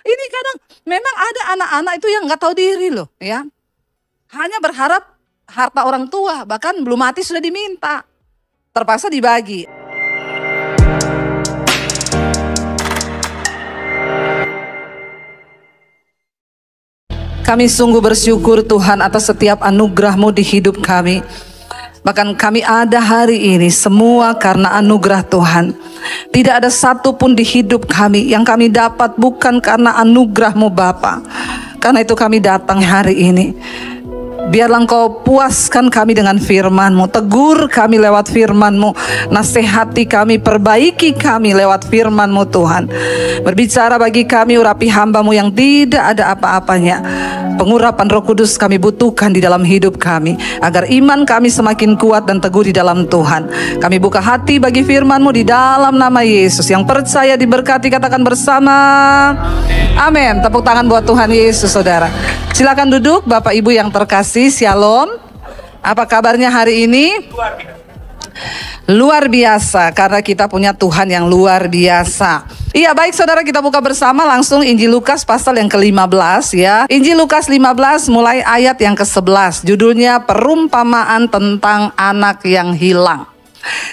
Ini kadang memang ada anak-anak itu yang nggak tahu diri loh, ya. Hanya berharap harta orang tua, bahkan belum mati sudah diminta. Terpaksa dibagi. Kami sungguh bersyukur Tuhan atas setiap anugerah-Mu di hidup kami. Bahkan kami ada hari ini semua karena anugerah Tuhan. Tidak ada satupun di hidup kami yang kami dapat bukan karena anugerah-Mu Bapa. Karena itu kami datang hari ini. Biarlah Engkau puaskan kami dengan firman-Mu, tegur kami lewat firman-Mu, nasihati kami, perbaiki kami lewat firman-Mu Tuhan. Berbicara bagi kami, urapi hamba-Mu yang tidak ada apa-apanya. Pengurapan Roh Kudus kami butuhkan di dalam hidup kami, agar iman kami semakin kuat dan teguh di dalam Tuhan. Kami buka hati bagi firman-Mu di dalam nama Yesus. Yang percaya diberkati katakan bersama amin. Tepuk tangan buat Tuhan Yesus, saudara. Silakan duduk, Bapak Ibu yang terkasih. Shalom. Apa kabarnya hari ini? Luar biasa, karena kita punya Tuhan yang luar biasa. Iya, baik saudara, kita buka bersama langsung Injil Lukas pasal yang ke-15 ya. Injil Lukas 15 mulai ayat yang ke-11. Judulnya perumpamaan tentang anak yang hilang.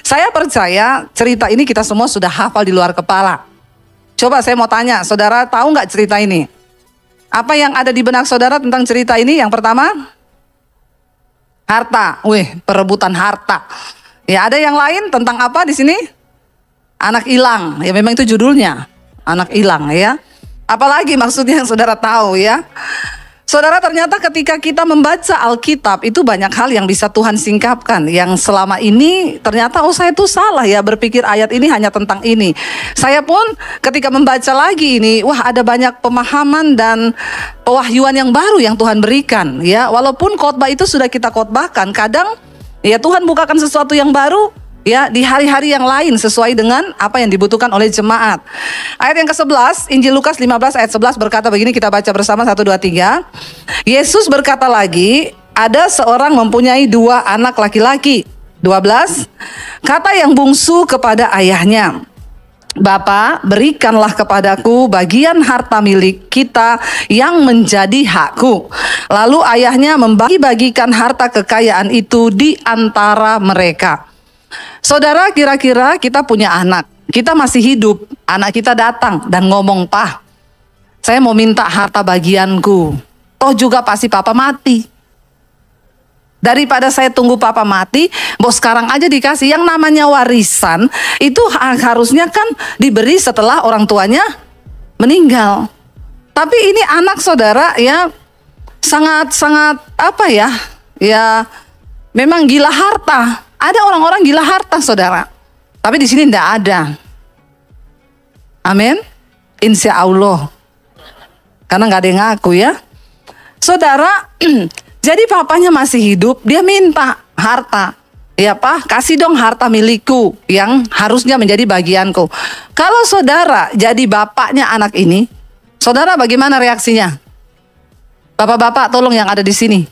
Saya percaya cerita ini kita semua sudah hafal di luar kepala. Coba saya mau tanya, saudara tahu nggak cerita ini? Apa yang ada di benak saudara tentang cerita ini? Yang pertama, harta. Perebutan harta. Ya, ada yang lain tentang apa di sini? Anak hilang. Ya, memang itu judulnya. Anak hilang ya. Apalagi maksudnya yang saudara tahu ya. Saudara, ternyata ketika kita membaca Alkitab itu banyak hal yang bisa Tuhan singkapkan. Yang selama ini ternyata saya itu salah ya berpikir ayat ini hanya tentang ini. Saya pun ketika membaca lagi ini, ada banyak pemahaman dan pewahyuan yang baru yang Tuhan berikan ya. Walaupun khotbah itu sudah kita khotbahkan, kadang ya Tuhan bukakan sesuatu yang baru ya di hari-hari yang lain sesuai dengan apa yang dibutuhkan oleh jemaat. Ayat yang ke-11, Injil Lukas 15 ayat 11 berkata begini, kita baca bersama 1, 2, 3. Yesus berkata lagi, ada seorang mempunyai 2 anak laki-laki. 12, kata yang bungsu kepada ayahnya, Bapa, berikanlah kepadaku bagian harta milik kita yang menjadi hakku. Lalu ayahnya membagi-bagikan harta kekayaan itu di antara mereka. Saudara, kira-kira kita punya anak, kita masih hidup, anak kita datang dan ngomong, "Pak, saya mau minta harta bagianku. Toh juga pasti papa mati. Daripada saya tunggu papa mati, sekarang aja dikasih." Yang namanya warisan itu harusnya kan diberi setelah orang tuanya meninggal. Tapi ini anak saudara ya sangat ya memang gila harta. Ada orang-orang gila harta saudara, tapi di sini tidak ada. Amin. Insya Allah. Karena nggak ada yang ngaku ya. Saudara, jadi papanya masih hidup, dia minta harta. Ya Pak, kasih dong harta milikku yang harusnya menjadi bagianku. Kalau saudara jadi bapaknya anak ini, saudara bagaimana reaksinya? Bapak-bapak tolong yang ada di sini.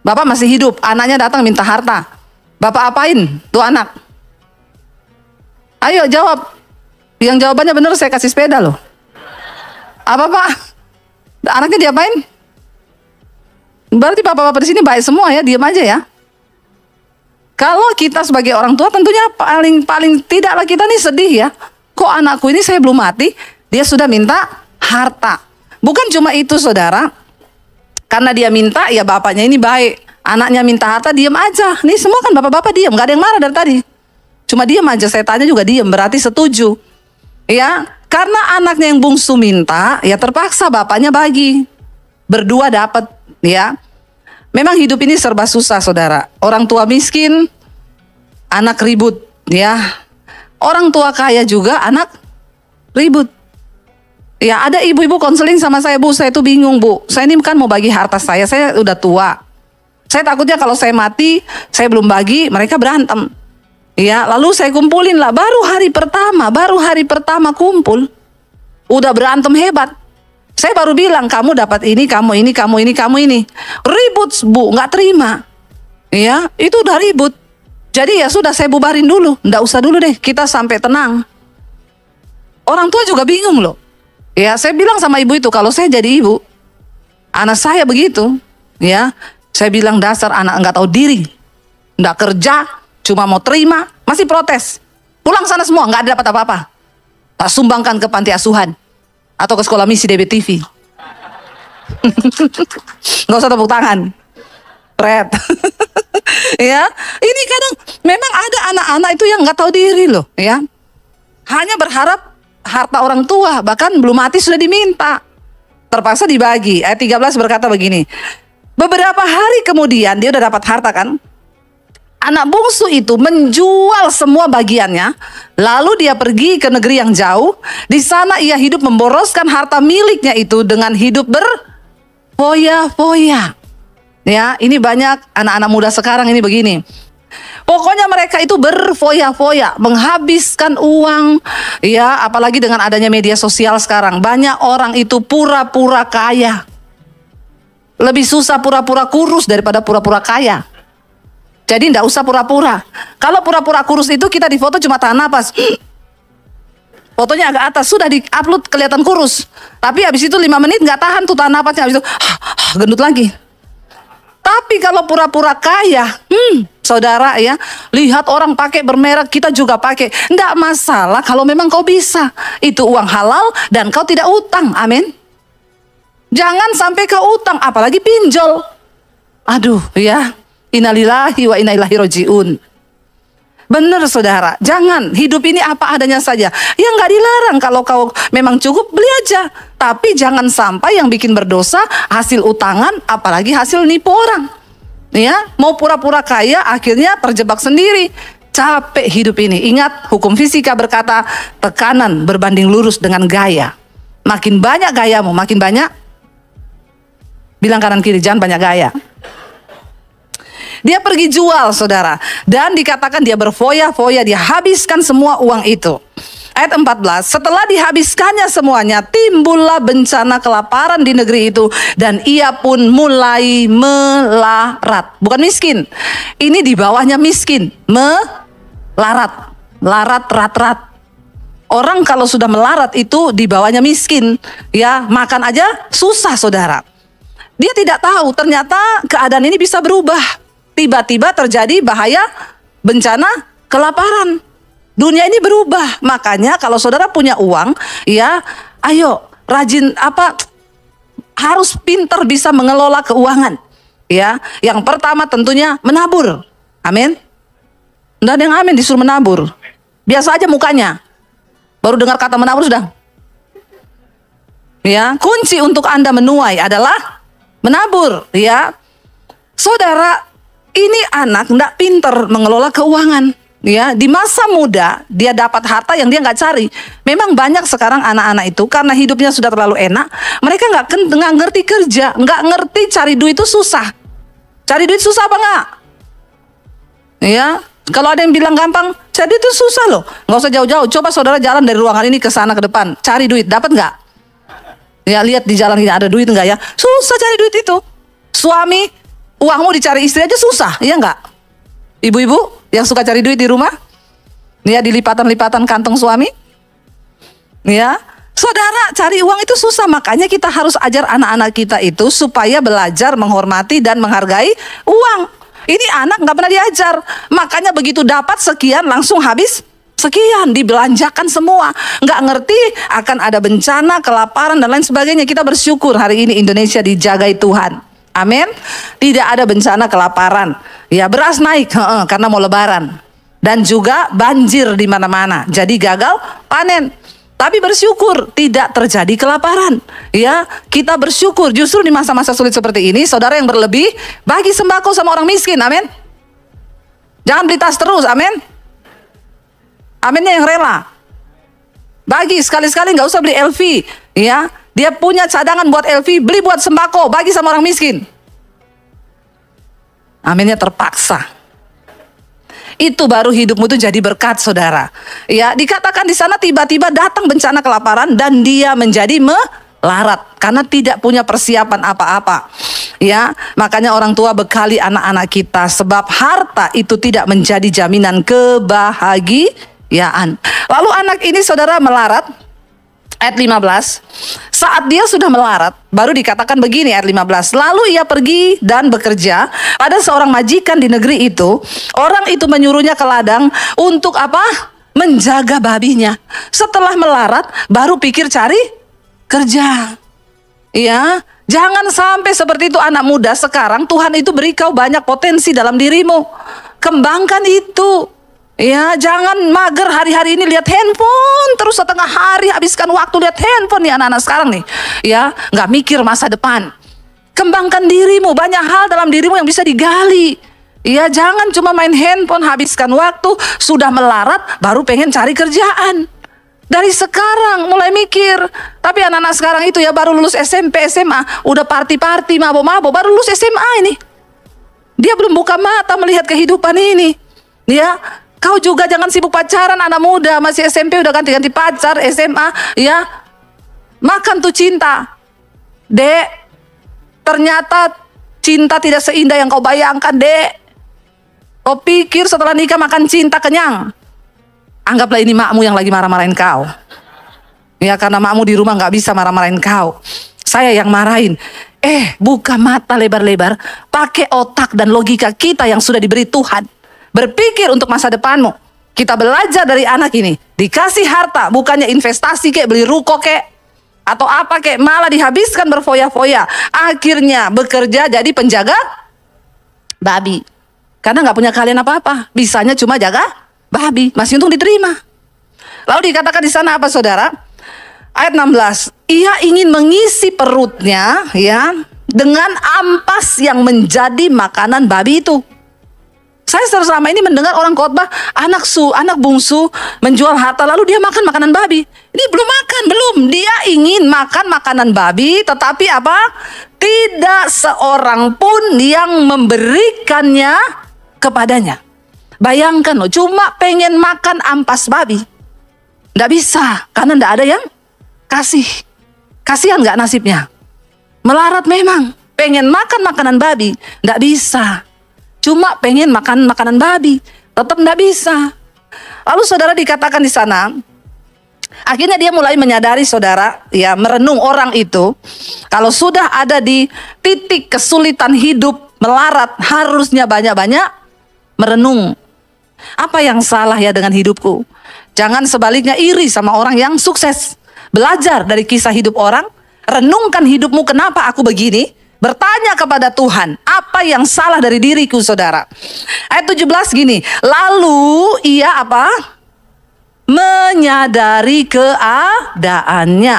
Bapak masih hidup, anaknya datang minta harta. Bapak apain tuh anak? Ayo jawab. Yang jawabannya benar saya kasih sepeda loh. Apa Pak? Anaknya diapain? Berarti bapak-bapak di sini baik semua ya, diam aja ya. Kalau kita sebagai orang tua tentunya paling tidaklah kita nih sedih ya. Kok anakku ini saya belum mati, dia sudah minta harta. Bukan cuma itu saudara. Karena dia minta ya bapaknya ini baik. Anaknya minta harta, diam aja. Nih semua kan bapak-bapak diam, gak ada yang marah dari tadi. Cuma diam aja, saya tanya juga diam, berarti setuju. Ya, karena anaknya yang bungsu minta, ya terpaksa bapaknya bagi. Berdua dapat, ya. Memang hidup ini serba susah, saudara. Orang tua miskin, anak ribut, ya. Orang tua kaya juga, anak ribut. Ya, ada ibu-ibu konseling sama saya, Bu, saya tuh bingung, Bu. Saya ini kan mau bagi harta saya udah tua. Saya takutnya kalau saya mati, saya belum bagi, mereka berantem. Ya, lalu saya kumpulin lah, baru hari pertama kumpul, udah berantem hebat. Saya baru bilang, kamu dapat ini, kamu ini. Ribut, Bu, nggak terima. Ya, itu udah ribut. Jadi ya sudah, saya bubarin dulu, nggak usah dulu deh, kita sampai tenang. Orang tua juga bingung loh. Ya, saya bilang sama ibu itu, kalau saya jadi ibu, anak saya begitu, ya, saya bilang dasar anak nggak tahu diri, nggak kerja, cuma mau terima, masih protes. Pulang sana semua, nggak ada dapat apa-apa. Tak sumbangkan ke panti asuhan atau ke sekolah misi DBTV. Nggak usah tepuk tangan, Red. Ya, ini kadang memang ada anak-anak itu yang nggak tahu diri loh, ya. Hanya berharap harta orang tua, bahkan belum mati sudah diminta. Terpaksa dibagi. Ayat 13 berkata begini. Beberapa hari kemudian dia udah dapat harta kan. Anak bungsu itu menjual semua bagiannya. Lalu dia pergi ke negeri yang jauh. Di sana ia hidup memboroskan harta miliknya itu dengan hidup berfoya-foya. Ya, ini banyak anak-anak muda sekarang ini begini. Pokoknya mereka itu berfoya-foya, menghabiskan uang, ya, apalagi dengan adanya media sosial sekarang. Banyak orang itu pura-pura kaya. Lebih susah pura-pura kurus daripada pura-pura kaya. Jadi tidak usah pura-pura. Kalau pura-pura kurus itu kita di foto cuma tahan napas. Fotonya agak atas, sudah di-upload kelihatan kurus. Tapi habis itu 5 menit nggak tahan tuh tahan napasnya, habis itu gendut lagi. Tapi kalau pura-pura kaya, saudara ya, lihat orang pakai bermerek, kita juga pakai. Nggak masalah kalau memang kau bisa. Itu uang halal dan kau tidak utang, amin. Jangan sampai kau utang, apalagi pinjol. Aduh ya, innalillahi wa inna ilaihi rajiun. Benar saudara, jangan, hidup ini apa adanya saja. Ya nggak dilarang kalau kau memang cukup, beli aja. Tapi jangan sampai yang bikin berdosa hasil utangan, apalagi hasil nipu orang. Ya, mau pura-pura kaya akhirnya terjebak sendiri. Capek hidup ini. Ingat, hukum fisika berkata tekanan berbanding lurus dengan gaya. Makin banyak gayamu, makin banyak. Bilang kanan kiri, jangan banyak gaya. Dia pergi jual, saudara. Dan dikatakan dia berfoya-foya, dia habiskan semua uang itu. Ayat 14, setelah dihabiskannya semuanya, timbullah bencana kelaparan di negeri itu. Dan ia pun mulai melarat. Bukan miskin. Ini di bawahnya miskin. Melarat. Larat, rat-rat. Orang kalau sudah melarat itu di bawahnya miskin. Ya, makan aja susah, saudara. Dia tidak tahu ternyata keadaan ini bisa berubah. Tiba-tiba terjadi bahaya bencana kelaparan. Dunia ini berubah. Makanya kalau saudara punya uang, ya, ayo rajin harus pintar bisa mengelola keuangan. Ya, yang pertama tentunya menabur. Amin. Nggak ada yang amin disuruh menabur. Biasa aja mukanya. Baru dengar kata menabur sudah. Ya, kunci untuk Anda menuai adalah menabur, ya. Saudara, ini anak nggak pinter mengelola keuangan, ya. Di masa muda dia dapat harta yang dia nggak cari. Memang banyak sekarang anak-anak itu karena hidupnya sudah terlalu enak, mereka nggak ngerti kerja, nggak ngerti cari duit itu susah. Cari duit susah apa nggak? Ya, kalau ada yang bilang gampang, cari duit itu susah loh. Nggak usah jauh-jauh. Coba saudara jalan dari ruangan ini ke sana ke depan, cari duit, dapat nggak? Ya, lihat di jalan ini ada duit nggak ya? Susah cari duit itu. Suami, uangmu dicari istri aja susah, iya nggak? Ibu-ibu yang suka cari duit di rumah, ya, di lipatan-lipatan kantong suami, ya, saudara, cari uang itu susah. Makanya kita harus ajar anak-anak kita itu supaya belajar menghormati dan menghargai uang. Ini anak nggak pernah diajar, makanya begitu dapat sekian langsung habis sekian, dibelanjakan semua. Nggak ngerti akan ada bencana, kelaparan dan lain sebagainya. Kita bersyukur hari ini Indonesia dijagai Tuhan. Amin. Tidak ada bencana kelaparan. Ya, beras naik karena mau lebaran. Dan juga banjir di mana-mana. Jadi gagal panen. Tapi bersyukur tidak terjadi kelaparan. Ya, kita bersyukur justru di masa-masa sulit seperti ini, saudara yang berlebih bagi sembako sama orang miskin. Amin. Jangan beli tas terus. Amin. Aminnya yang rela. Bagi sekali-sekali, nggak usah beli LV. Ya. Dia punya cadangan buat LV, beli buat sembako, bagi sama orang miskin. Aminnya terpaksa. Itu baru hidupmu itu jadi berkat, saudara. Ya, dikatakan di sana tiba-tiba datang bencana kelaparan dan dia menjadi melarat karena tidak punya persiapan apa-apa. Ya, makanya orang tua bekali anak-anak kita sebab harta itu tidak menjadi jaminan kebahagiaan. Lalu anak ini, saudara, melarat. Ayat 15, saat dia sudah melarat, baru dikatakan begini ayat 15. Lalu ia pergi dan bekerja pada seorang majikan di negeri itu. Orang itu menyuruhnya ke ladang untuk apa? Menjaga babinya. Setelah melarat, baru pikir cari kerja. Ya, jangan sampai seperti itu anak muda sekarang. Tuhan itu beri kau banyak potensi dalam dirimu. Kembangkan itu. Ya, jangan mager hari-hari ini lihat handphone terus setengah hari, habiskan waktu lihat handphone nih anak-anak sekarang nih. Ya, nggak mikir masa depan. Kembangkan dirimu, banyak hal dalam dirimu yang bisa digali. Ya, jangan cuma main handphone, habiskan waktu, sudah melarat baru pengen cari kerjaan. Dari sekarang mulai mikir. Tapi anak-anak sekarang itu ya baru lulus SMP, SMA, udah party-party, mabok-mabok, baru lulus SMA ini. Dia belum buka mata melihat kehidupan ini. Ya, kau juga jangan sibuk pacaran anak muda, masih SMP udah ganti-ganti pacar, SMA, ya. Makan tuh cinta. Dek, ternyata cinta tidak seindah yang kau bayangkan, Dek. Kau pikir setelah nikah makan cinta kenyang? Anggaplah ini makmu yang lagi marah-marahin kau. Ya, karena makmu di rumah gak bisa marah-marahin kau. Saya yang marahin. Buka mata lebar-lebar, pakai otak dan logika kita yang sudah diberi Tuhan. Berpikir untuk masa depanmu. Kita belajar dari anak ini. Dikasih harta, bukannya investasi kayak beli ruko kayak atau apa kayak, malah dihabiskan berfoya-foya. Akhirnya bekerja jadi penjaga babi. Karena nggak punya kalian apa-apa. Bisanya cuma jaga babi. Masih untung diterima. Lalu dikatakan di sana apa saudara? Ayat 16. Ia ingin mengisi perutnya ya dengan ampas yang menjadi makanan babi itu. Saya selama ini mendengar orang khotbah anak bungsu menjual harta lalu dia makan makanan babi. Ini belum makan, belum. Dia ingin makan makanan babi, tetapi apa? Tidak seorang pun yang memberikannya kepadanya. Bayangkan loh, cuma pengen makan ampas babi. Nggak bisa, karena nggak ada yang kasih. Kasihan nggak nasibnya? Melarat memang, pengen makan makanan babi, nggak bisa. Cuma pengen makan makanan babi, tetap nggak bisa. Lalu saudara dikatakan di sana, akhirnya dia mulai menyadari saudara, ya merenung orang itu, kalau sudah ada di titik kesulitan hidup, melarat, harusnya banyak-banyak merenung. Apa yang salah ya dengan hidupku? Jangan sebaliknya iri sama orang yang sukses. Belajar dari kisah hidup orang, renungkan hidupmu, kenapa aku begini? Bertanya kepada Tuhan, apa yang salah dari diriku saudara? Ayat 17 gini, lalu ia apa? Menyadari keadaannya.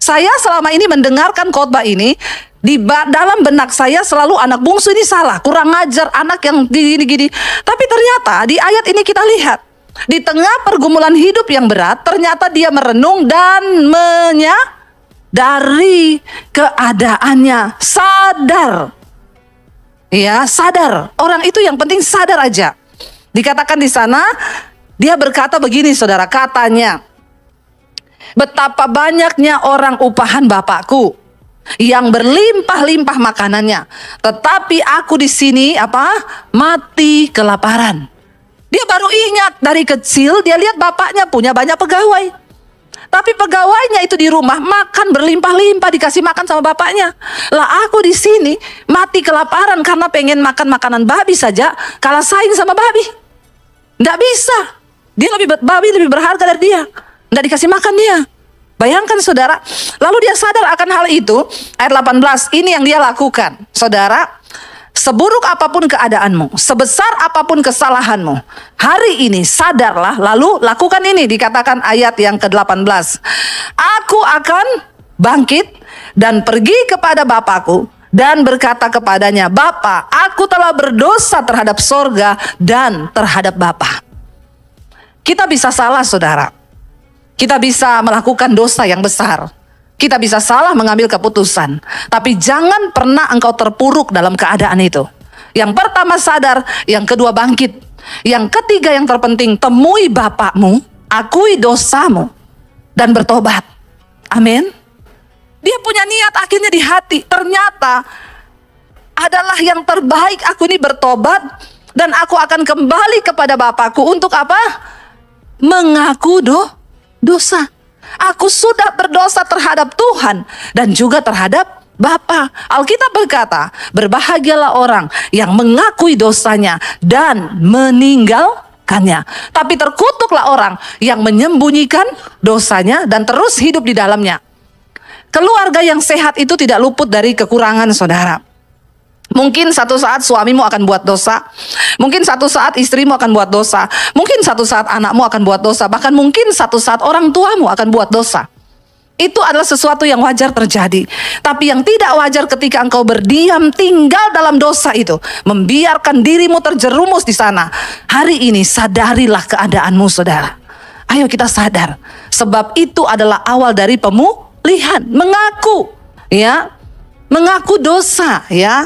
Saya selama ini mendengarkan khotbah ini, di dalam benak saya selalu anak bungsu ini salah, kurang ngajar, anak yang gini-gini. Tapi ternyata di ayat ini kita lihat, di tengah pergumulan hidup yang berat, ternyata dia merenung dan dari keadaannya, sadar. Ya, sadar. Orang itu yang penting sadar aja. Dikatakan di sana, dia berkata begini saudara, katanya, betapa banyaknya orang upahan Bapakku yang berlimpah-limpah makanannya, tetapi aku di sini apa? Mati kelaparan. Dia baru ingat dari kecil dia lihat bapaknya punya banyak pegawai. Tapi pegawainya itu di rumah makan berlimpah-limpah, dikasih makan sama bapaknya. Lah aku di sini mati kelaparan karena pengen makan makanan babi saja, kalah saing sama babi. Nggak bisa. Dia babi lebih berharga dari dia. Nggak dikasih makan dia. Bayangkan saudara. Lalu dia sadar akan hal itu. Ayat 18, ini yang dia lakukan. Saudara, seburuk apapun keadaanmu, sebesar apapun kesalahanmu, hari ini sadarlah, lalu lakukan ini. Dikatakan ayat yang ke-18. Aku akan bangkit dan pergi kepada Bapakku dan berkata kepadanya, Bapa, aku telah berdosa terhadap sorga dan terhadap Bapa. Kita bisa salah saudara. Kita bisa melakukan dosa yang besar. Kita bisa salah mengambil keputusan, tapi jangan pernah engkau terpuruk dalam keadaan itu. Yang pertama sadar, yang kedua bangkit. Yang ketiga yang terpenting, temui Bapakmu, akui dosamu, dan bertobat. Amin. Dia punya niat akhirnya di hati, ternyata adalah yang terbaik aku ini bertobat, dan aku akan kembali kepada Bapakku untuk apa? Mengaku dosa. Aku sudah berdosa terhadap Tuhan dan juga terhadap Bapa. Alkitab berkata, berbahagialah orang yang mengakui dosanya dan meninggalkannya. Tapi terkutuklah orang yang menyembunyikan dosanya dan terus hidup di dalamnya. Keluarga yang sehat itu tidak luput dari kekurangan, saudara. Mungkin satu saat suamimu akan buat dosa. Mungkin satu saat istrimu akan buat dosa. Mungkin satu saat anakmu akan buat dosa. Bahkan mungkin satu saat orang tuamu akan buat dosa. Itu adalah sesuatu yang wajar terjadi. Tapi yang tidak wajar ketika engkau berdiam tinggal dalam dosa itu, membiarkan dirimu terjerumus di sana. Hari ini sadarilah keadaanmu, saudara. Ayo kita sadar. Sebab itu adalah awal dari pemulihan. Mengaku, ya. Mengaku dosa, ya.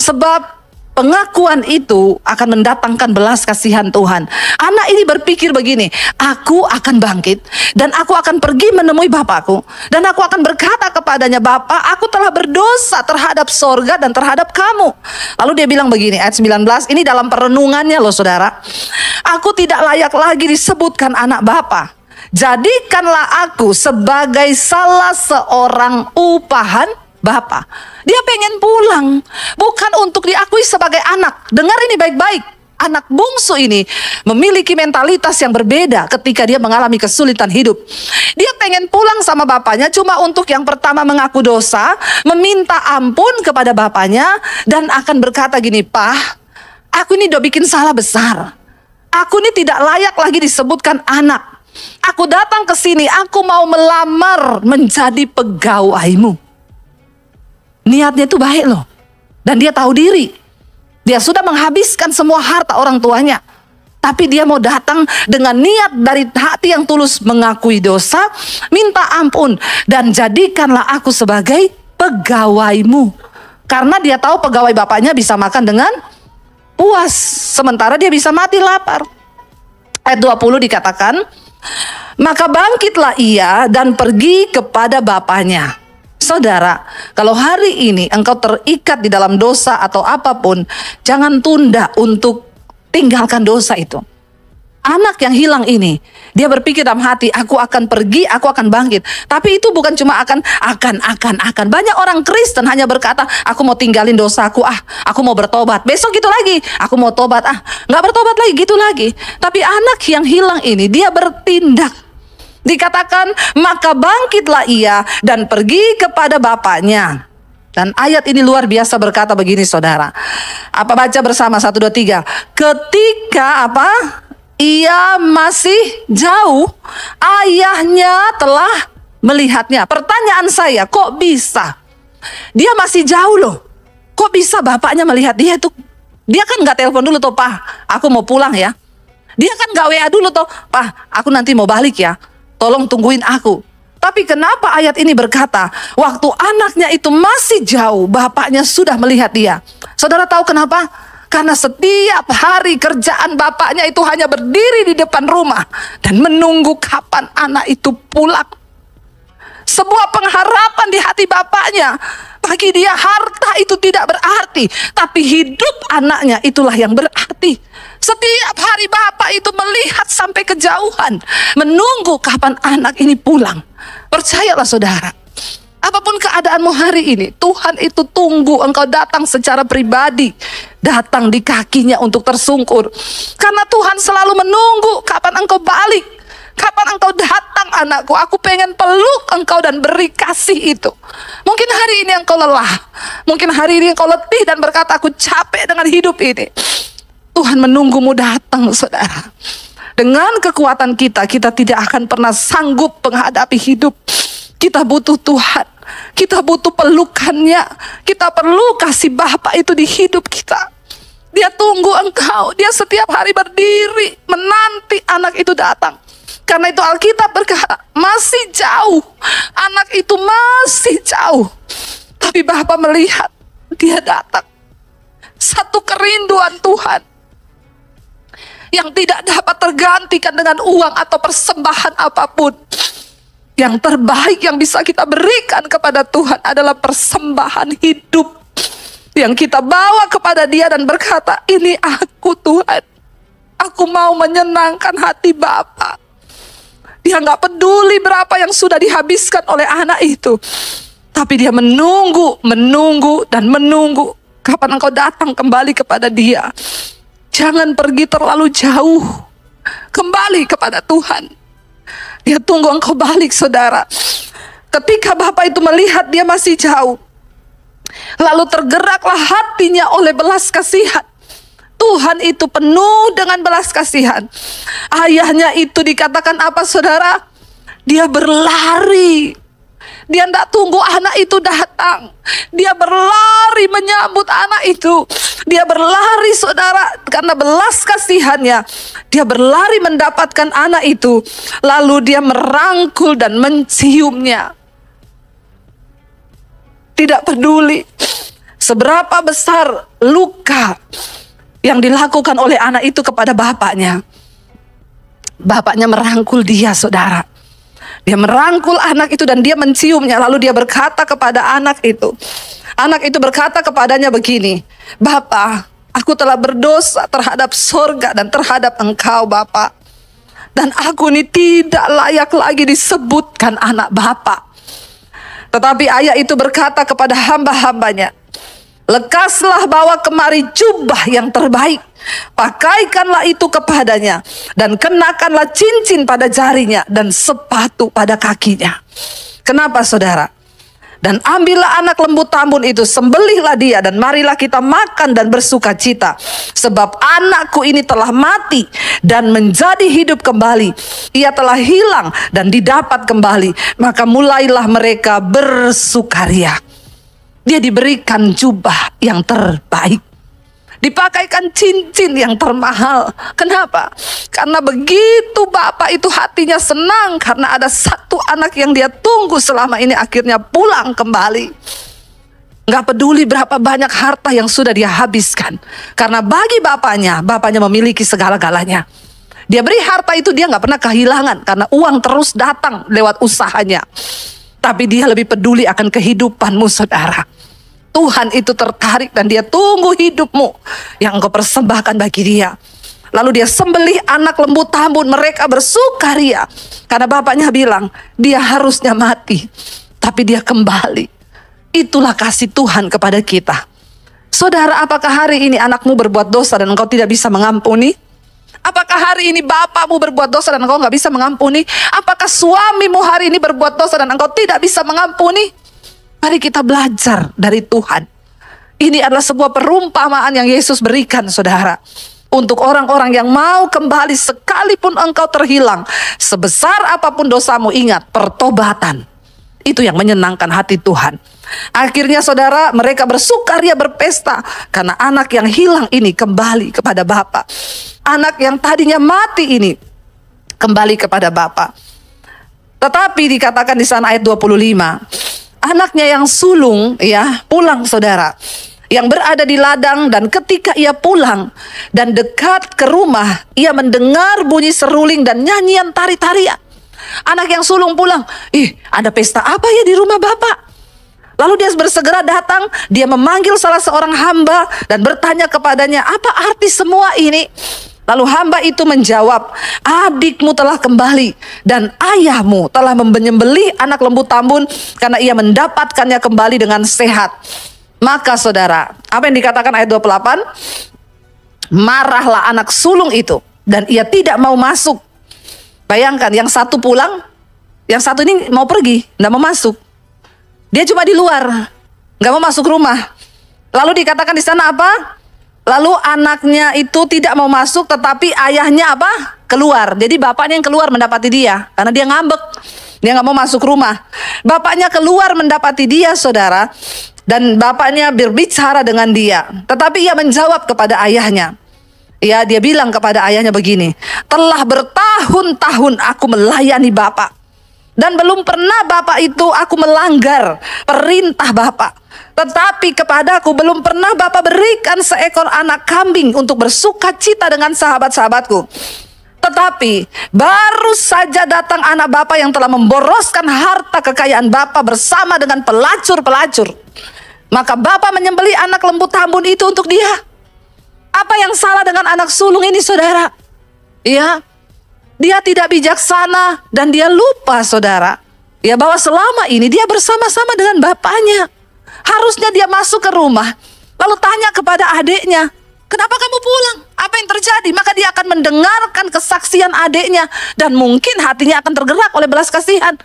Sebab pengakuan itu akan mendatangkan belas kasihan Tuhan. Anak ini berpikir begini, aku akan bangkit dan aku akan pergi menemui Bapakku. Dan aku akan berkata kepadanya, Bapak, aku telah berdosa terhadap sorga dan terhadap kamu. Lalu dia bilang begini, ayat 19, ini dalam perenungannya loh saudara. Aku tidak layak lagi disebutkan anak Bapa. Jadikanlah aku sebagai salah seorang upahan Bapa. Dia pengen pulang, bukan untuk diakui sebagai anak. Dengar ini baik-baik. Anak bungsu ini memiliki mentalitas yang berbeda ketika dia mengalami kesulitan hidup. Dia pengen pulang sama bapaknya cuma untuk yang pertama mengaku dosa, meminta ampun kepada bapaknya, dan akan berkata gini, Pak, aku ini udah bikin salah besar. Aku ini tidak layak lagi disebutkan anak. Aku datang ke sini, aku mau melamar menjadi pegawaimu. Niatnya itu baik loh. Dan dia tahu diri. Dia sudah menghabiskan semua harta orang tuanya. Tapi dia mau datang dengan niat dari hati yang tulus mengakui dosa, minta ampun, dan jadikanlah aku sebagai pegawaimu. Karena dia tahu pegawai bapaknya bisa makan dengan puas, sementara dia bisa mati lapar. Ayat 20 dikatakan, maka bangkitlah ia dan pergi kepada bapaknya. Saudara, kalau hari ini engkau terikat di dalam dosa atau apapun, jangan tunda untuk tinggalkan dosa itu. Anak yang hilang ini, dia berpikir dalam hati, aku akan pergi, aku akan bangkit. Tapi itu bukan cuma akan. Banyak orang Kristen hanya berkata, aku mau tinggalin dosaku, aku mau bertobat. Besok gitu lagi, aku mau tobat, nggak bertobat lagi, gitu lagi. Tapi anak yang hilang ini, dia bertindak. Dikatakan, maka bangkitlah ia dan pergi kepada bapaknya. Dan ayat ini luar biasa berkata begini saudara. Apa baca bersama 1, 2, 3. Ketika apa? Ia masih jauh, ayahnya telah melihatnya. Pertanyaan saya, kok bisa? Dia masih jauh loh. Kok bisa bapaknya melihat dia itu? Dia kan gak telepon dulu toh, Pak, aku mau pulang ya. Dia kan gak WA dulu toh, Pak, aku nanti mau balik ya. Tolong tungguin aku. Tapi kenapa ayat ini berkata, waktu anaknya itu masih jauh, bapaknya sudah melihat dia. Saudara tahu kenapa? Karena setiap hari kerjaan bapaknya itu hanya berdiri di depan rumah dan menunggu kapan anak itu pulang. Sebuah pengharapan di hati bapaknya. Bagi dia harta itu tidak berarti, tapi hidup anaknya itulah yang berarti. Setiap hari bapak itu melihat sampai kejauhan, menunggu kapan anak ini pulang. Percayalah saudara, apapun keadaanmu hari ini, Tuhan itu tunggu engkau datang secara pribadi, datang di kakinya untuk tersungkur. Karena Tuhan selalu menunggu kapan engkau balik. Kapan engkau datang anakku, aku pengen peluk engkau dan beri kasih itu. Mungkin hari ini engkau lelah, mungkin hari ini engkau letih dan berkata, aku capek dengan hidup ini. Tuhan menunggumu datang saudara. Dengan kekuatan kita tidak akan pernah sanggup menghadapi hidup. Kita butuh Tuhan, kita butuh pelukannya. Kita perlu kasih Bapa itu di hidup kita. Dia tunggu engkau, dia setiap hari berdiri menanti anak itu datang. Karena itu Alkitab berkata, masih jauh, anak itu masih jauh. Tapi Bapa melihat, dia datang. Satu kerinduan Tuhan yang tidak dapat tergantikan dengan uang atau persembahan apapun. Yang terbaik yang bisa kita berikan kepada Tuhan adalah persembahan hidup yang kita bawa kepada Dia dan berkata, ini aku Tuhan, aku mau menyenangkan hati Bapa. Dia nggak peduli berapa yang sudah dihabiskan oleh anak itu. Tapi dia menunggu, dan menunggu. Kapan engkau datang kembali kepada dia. Jangan pergi terlalu jauh. Kembali kepada Tuhan. Dia tunggu engkau balik, saudara. Ketika Bapak itu melihat dia masih jauh, lalu tergeraklah hatinya oleh belas kasihan. Tuhan itu penuh dengan belas kasihan. Ayahnya itu dikatakan apa, saudara? Dia berlari. Dia tidak tunggu anak itu datang. Dia berlari menyambut anak itu. Dia berlari, saudara, karena belas kasihannya. Dia berlari mendapatkan anak itu. Lalu dia merangkul dan menciumnya. Tidak peduli seberapa besar luka yang dilakukan oleh anak itu kepada bapaknya. Bapaknya merangkul dia, saudara. Dia merangkul anak itu dan dia menciumnya. Lalu dia berkata kepada anak itu. Anak itu berkata kepadanya begini, "Bapa, aku telah berdosa terhadap sorga dan terhadap engkau, Bapa. Dan aku ini tidak layak lagi disebutkan anak Bapa." Tetapi ayah itu berkata kepada hamba-hambanya, "Lekaslah bawa kemari jubah yang terbaik, pakaikanlah itu kepadanya, dan kenakanlah cincin pada jarinya dan sepatu pada kakinya." Kenapa, saudara? "Dan ambillah anak lembu tambun itu, sembelihlah dia, dan marilah kita makan dan bersuka cita. Sebab anakku ini telah mati dan menjadi hidup kembali. Ia telah hilang dan didapat kembali." Maka mulailah mereka bersukaria. Dia diberikan jubah yang terbaik. Dipakaikan cincin yang termahal. Kenapa? Karena begitu bapak itu hatinya senang karena ada satu anak yang dia tunggu selama ini akhirnya pulang kembali. Gak peduli berapa banyak harta yang sudah dia habiskan. Karena bagi bapaknya memiliki segala-galanya. Dia beri harta itu, dia gak pernah kehilangan karena uang terus datang lewat usahanya. Tapi dia lebih peduli akan kehidupanmu, saudara. Tuhan itu tertarik dan dia tunggu hidupmu yang engkau persembahkan bagi dia. Lalu dia sembelih anak lembu tambun, mereka bersukaria. Karena bapaknya bilang, dia harusnya mati, tapi dia kembali. Itulah kasih Tuhan kepada kita. Saudara, apakah hari ini anakmu berbuat dosa dan engkau tidak bisa mengampuni? Apakah hari ini bapakmu berbuat dosa dan engkau nggak bisa mengampuni? Apakah suamimu hari ini berbuat dosa dan engkau tidak bisa mengampuni? Mari kita belajar dari Tuhan. Ini adalah sebuah perumpamaan yang Yesus berikan, saudara. Untuk orang-orang yang mau kembali sekalipun engkau terhilang. Sebesar apapun dosamu, ingat, pertobatan. Itu yang menyenangkan hati Tuhan. Akhirnya, saudara, mereka bersukaria berpesta. Karena anak yang hilang ini kembali kepada Bapa. Anak yang tadinya mati ini kembali kepada Bapa. Tetapi dikatakan di sana ayat 25. Anaknya yang sulung pulang, saudara. Yang berada di ladang, dan ketika ia pulang dan dekat ke rumah, ia mendengar bunyi seruling dan nyanyian tari-tarian. Anak yang sulung pulang, ada pesta apa ya di rumah bapak? Lalu dia bersegera datang, dia memanggil salah seorang hamba dan bertanya kepadanya, apa arti semua ini? Lalu hamba itu menjawab, adikmu telah kembali dan ayahmu telah menyembelih anak lembu tambun karena ia mendapatkannya kembali dengan sehat. Maka, saudara, apa yang dikatakan ayat 28? Marahlah anak sulung itu dan ia tidak mau masuk. Bayangkan, yang satu pulang, yang satu ini mau pergi, tidak mau masuk. Dia cuma di luar, nggak mau masuk rumah. Lalu dikatakan di sana apa? Lalu anaknya itu tidak mau masuk, tetapi ayahnya apa? Keluar. Jadi bapaknya yang keluar mendapati dia, karena dia ngambek. Dia nggak mau masuk rumah. Bapaknya keluar mendapati dia, saudara. Dan bapaknya berbicara dengan dia. Tetapi ia menjawab kepada ayahnya. Dia bilang kepada ayahnya begini, telah bertahun-tahun aku melayani bapak. Dan belum pernah bapak itu aku melanggar perintah bapak. Tetapi kepadaku belum pernah bapak berikan seekor anak kambing untuk bersuka cita dengan sahabat-sahabatku. Tetapi baru saja datang anak bapak yang telah memboroskan harta kekayaan bapak bersama dengan pelacur-pelacur. Maka bapak menyembelih anak lembu tambun itu untuk dia. Apa yang salah dengan anak sulung ini, saudara? Dia tidak bijaksana dan dia lupa, saudara, ya, bahwa selama ini dia bersama-sama dengan bapaknya. Harusnya dia masuk ke rumah lalu tanya kepada adiknya, kenapa kamu pulang? Apa yang terjadi? Maka dia akan mendengarkan kesaksian adiknya dan mungkin hatinya akan tergerak oleh belas kasihan.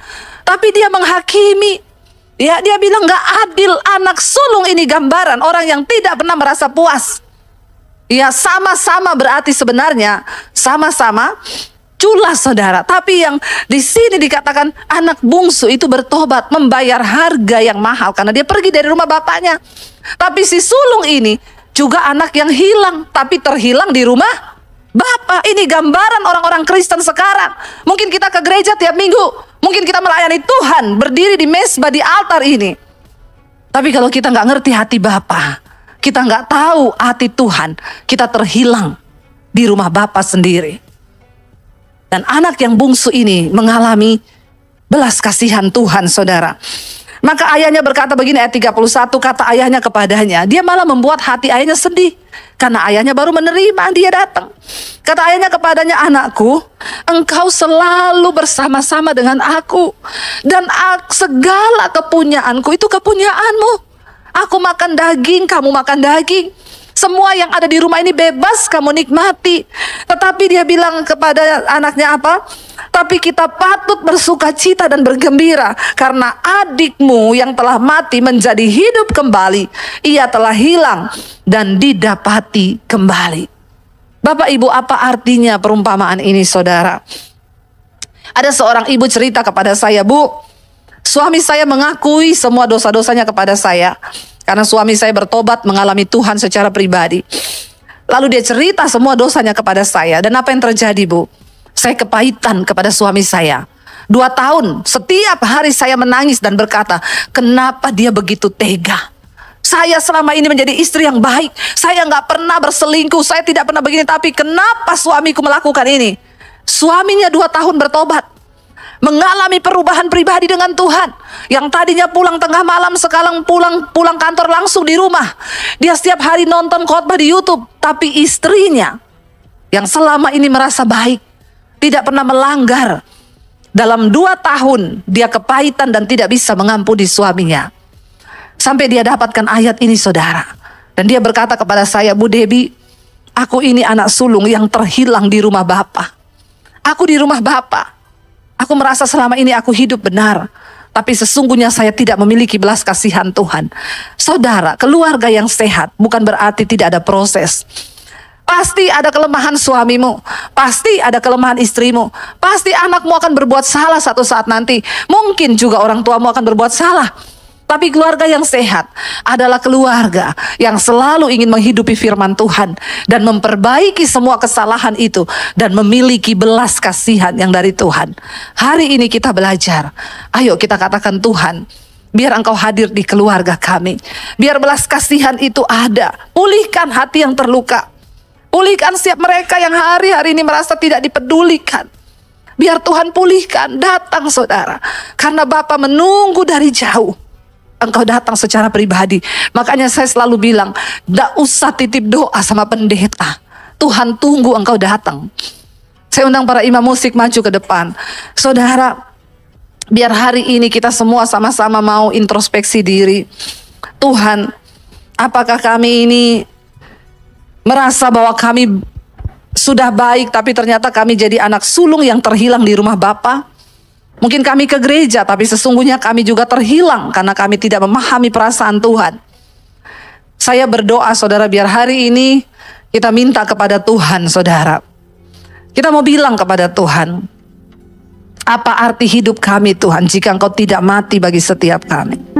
Tapi dia menghakimi. Ya, dia bilang gak adil, anak sulung ini gambaran orang yang tidak pernah merasa puas. Ya, sama-sama berarti sebenarnya sama-sama culas, saudara. Tapi yang di sini dikatakan anak bungsu itu bertobat, membayar harga yang mahal karena dia pergi dari rumah bapaknya. Tapi si sulung ini juga anak yang hilang, tapi terhilang di rumah bapak. Ini gambaran orang-orang Kristen sekarang. Mungkin kita ke gereja tiap minggu, mungkin kita melayani Tuhan, berdiri di mezbah di altar ini. Tapi kalau kita nggak ngerti hati Bapa, kita nggak tahu hati Tuhan, kita terhilang di rumah Bapa sendiri. Dan anak yang bungsu ini mengalami belas kasihan Tuhan, saudara. Maka ayahnya berkata begini, ayat 31, kata ayahnya kepadanya, dia malah membuat hati ayahnya sedih. Karena ayahnya baru menerima dia datang. Kata ayahnya kepadanya, anakku, engkau selalu bersama-sama dengan aku. Dan segala kepunyaanku itu kepunyaanmu. Aku makan daging, kamu makan daging. Semua yang ada di rumah ini bebas kamu nikmati. Tetapi dia bilang kepada anaknya apa? Tapi kita patut bersuka cita dan bergembira karena adikmu yang telah mati menjadi hidup kembali. Ia telah hilang dan didapati kembali. Bapak Ibu, apa artinya perumpamaan ini, saudara? Ada seorang ibu cerita kepada saya, Bu, suami saya mengakui semua dosa-dosanya kepada saya. Karena suami saya bertobat, mengalami Tuhan secara pribadi. Lalu dia cerita semua dosanya kepada saya. Dan apa yang terjadi, Bu? Saya kepahitan kepada suami saya. 2 tahun, setiap hari saya menangis dan berkata, kenapa dia begitu tega? Saya selama ini menjadi istri yang baik. Saya nggak pernah berselingkuh, saya tidak pernah begini. Tapi kenapa suamiku melakukan ini? Suaminya 2 tahun bertobat, mengalami perubahan pribadi dengan Tuhan. Yang tadinya pulang tengah malam, sekarang pulang kantor langsung di rumah. Dia setiap hari nonton khotbah di YouTube. Tapi istrinya yang selama ini merasa baik, tidak pernah melanggar, dalam 2 tahun dia kepahitan dan tidak bisa mengampuni suaminya. Sampai dia dapatkan ayat ini, saudara. Dan dia berkata kepada saya, Bu Debbie, aku ini anak sulung yang terhilang di rumah Bapa. Aku di rumah Bapa. Aku merasa selama ini aku hidup benar, tapi sesungguhnya saya tidak memiliki belas kasihan Tuhan. Saudara, keluarga yang sehat bukan berarti tidak ada proses. Pasti ada kelemahan suamimu, pasti ada kelemahan istrimu, pasti anakmu akan berbuat salah satu saat nanti. Mungkin juga orang tuamu akan berbuat salah. Tapi keluarga yang sehat adalah keluarga yang selalu ingin menghidupi firman Tuhan dan memperbaiki semua kesalahan itu dan memiliki belas kasihan yang dari Tuhan. Hari ini kita belajar. Ayo kita katakan, Tuhan, biar Engkau hadir di keluarga kami. Biar belas kasihan itu ada. Pulihkan hati yang terluka. Pulihkan setiap mereka yang hari-hari ini merasa tidak dipedulikan. Biar Tuhan pulihkan. Datang, saudara. Karena Bapa menunggu dari jauh. Engkau datang secara pribadi. Makanya saya selalu bilang, tidak usah titip doa sama pendeta. Tuhan tunggu engkau datang. Saya undang para imam musik maju ke depan. Saudara, biar hari ini kita semua sama-sama mau introspeksi diri. Tuhan, apakah kami ini merasa bahwa kami sudah baik, tapi ternyata kami jadi anak sulung yang terhilang di rumah Bapa? Mungkin kami ke gereja, tapi sesungguhnya kami juga terhilang karena kami tidak memahami perasaan Tuhan. Saya berdoa, saudara, biar hari ini kita minta kepada Tuhan, saudara. Kita mau bilang kepada Tuhan, apa arti hidup kami, Tuhan, jika Engkau tidak mati bagi setiap kami?